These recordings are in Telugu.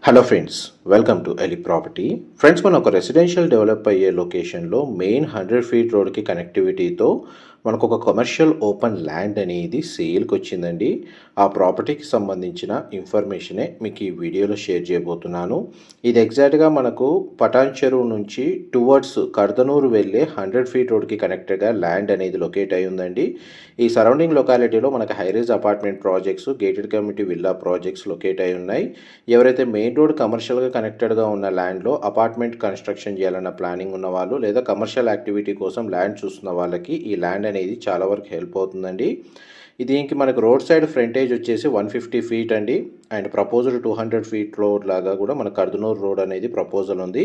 హలో ఫ్రెండ్స్, వెల్కమ్ టు ఎలి ప్రాపర్టీ. ఫ్రెండ్స్, మనం ఒక రెసిడెన్షియల్ డెవలప్ అయ్యే లొకేషన్లో మెయిన్ 100 ఫీట్ రోడ్కి కనెక్టివిటీతో మనకు ఒక కమర్షియల్ ఓపెన్ ల్యాండ్ అనేది సేల్కి వచ్చిందండి. ఆ ప్రాపర్టీకి సంబంధించిన ఇన్ఫర్మేషనే మీకు ఈ వీడియోలో షేర్ చేయబోతున్నాను. ఇది ఎగ్జాక్ట్గా మనకు పటాన్ చెరువు నుంచి టువర్డ్స్ కర్దనూరు వెళ్ళే 100 ఫీట్ రోడ్కి కనెక్టెడ్గా ల్యాండ్ అనేది లొకేట్ అయి ఉందండి. ఈ సరౌండింగ్ లొకాలిటీలో మనకు హైరేజ్ apartment projects, gated community villa projects locate అయి ఉన్నాయి. ఎవరైతే మెయిన్ రోడ్ కమర్షియల్గా కనెక్టెడ్గా ఉన్న ల్యాండ్లో అపార్ట్మెంట్ కన్స్ట్రక్షన్ చేయాలన్న ప్లానింగ్ ఉన్న వాళ్ళు లేదా కమర్షియల్ యాక్టివిటీ కోసం ల్యాండ్ చూస్తున్న వాళ్ళకి ఈ ల్యాండ్ అనేది చాలా వరకు హెల్ప్ అవుతుందండి. దీనికి మనకు రోడ్ సైడ్ ఫ్రంటేజ్ వచ్చేసి 150 ఫీట్ అండి. అండ్ ప్రపోజల్ 200 ఫీట్ రోడ్ లాగా కూడా మనకు కర్దనూరు రోడ్ అనేది ప్రపోజల్ ఉంది.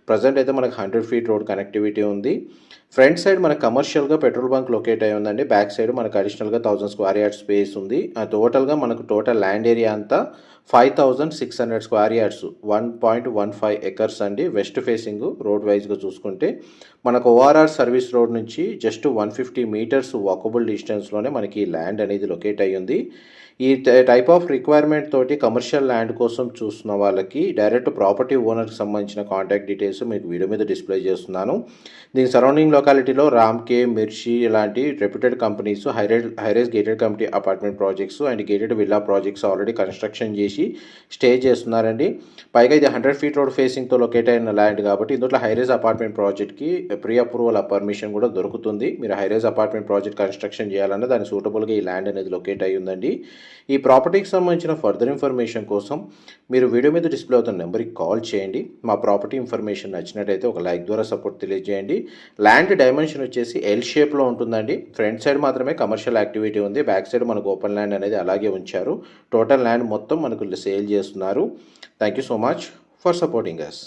ప్రజెంట్ అయితే మనకు 100 ఫీట్ రోడ్ కనెక్టివిటీ ఉంది. ఫ్రంట్ సైడ్ మనకు కమర్షియల్గా పెట్రోల్ బంక్ లొకేట్ అయి ఉందండి. బ్యాక్ సైడ్ మనకు అడిషనల్గా 1000 స్క్వేర్ యార్డ్ స్పేస్ ఉంది. టోటల్గా మనకు టోటల్ ల్యాండ్ ఏరియా అంతా 5600 స్క్వేర్ యార్డ్స్, 1.15 ఎకర్స్ అండి. వెస్ట్ ఫేసింగ్ రోడ్ వైజ్గా చూసుకుంటే మనకు ఓఆర్ఆర్ సర్వీస్ రోడ్ నుంచి జస్ట్ 150 మీటర్స్ వాకబుల్ డిస్టెన్స్లోనే మనకి ల్యాండ్ అనేది లొకేట్ అయ్యి ఉంది. ఈ టైప్ ఆఫ్ రిక్వైర్మెంట్ తోటి కమర్షియల్ ల్యాండ్ కోసం చూస్తున్న వాళ్ళకి డైరెక్ట్ ప్రాపర్టీ ఓనర్కి సంబంధించిన కాంటాక్ట్ డీటెయిల్స్ మీకు వీడియో మీద డిస్ప్లే చేస్తున్నాను. దీని సరౌండింగ్ లొకాలిటీలో రామ్కే, మిర్చి ఇలాంటి reputed companies హైరేజ్ gated committee apartment projects and gated villa projects already construction చేసి స్టే చేస్తున్నారండి. పైగా ఇది 100 ఫీట్ రోడ్ ఫేసింగ్తో లొకేట్ అయిన ల్యాండ్ కాబట్టి ఇందులో హైరేజ్ అపార్ట్మెంట్ ప్రాజెక్ట్కి ప్రీ అప్రూవల్ పర్మిషన్ కూడా దొరుకుతుంది. మీరు హైరేజ్ అపార్ట్మెంట్ ప్రాజెక్ట్ కన్స్ట్రక్షన్ చేయాలన్నా దాని సూటబుల్గా ఈ ల్యాండ్ అనేది లొకేట్ అయ్యి ఉందండి. ఈ ప్రాపర్టీకి సంబంధించిన ఫర్దర్ ఇన్ఫర్మేషన్ కోసం మీరు వీడియో మీద డిస్ప్లే అవుతున్న నెంబర్కి కాల్ చేయండి. మా ప్రాపర్టీ ఇన్ఫర్మేషన్ నచ్చినట్టయితే ఒక లైక్ ద్వారా సపోర్ట్ తెలియజేయండి. ల్యాండ్ డైమెన్షన్ వచ్చేసి ఎల్ షేప్లో ఉంటుందండి. ఫ్రంట్ సైడ్ మాత్రమే కమర్షియల్ యాక్టివిటీ ఉంది. బ్యాక్ సైడ్ మనకు ఓపెన్ ల్యాండ్ అనేది అలాగే ఉంచారు. టోటల్ ల్యాండ్ మొత్తం మనకు సేల్ చేస్తున్నారు. Thank you so much for supporting us.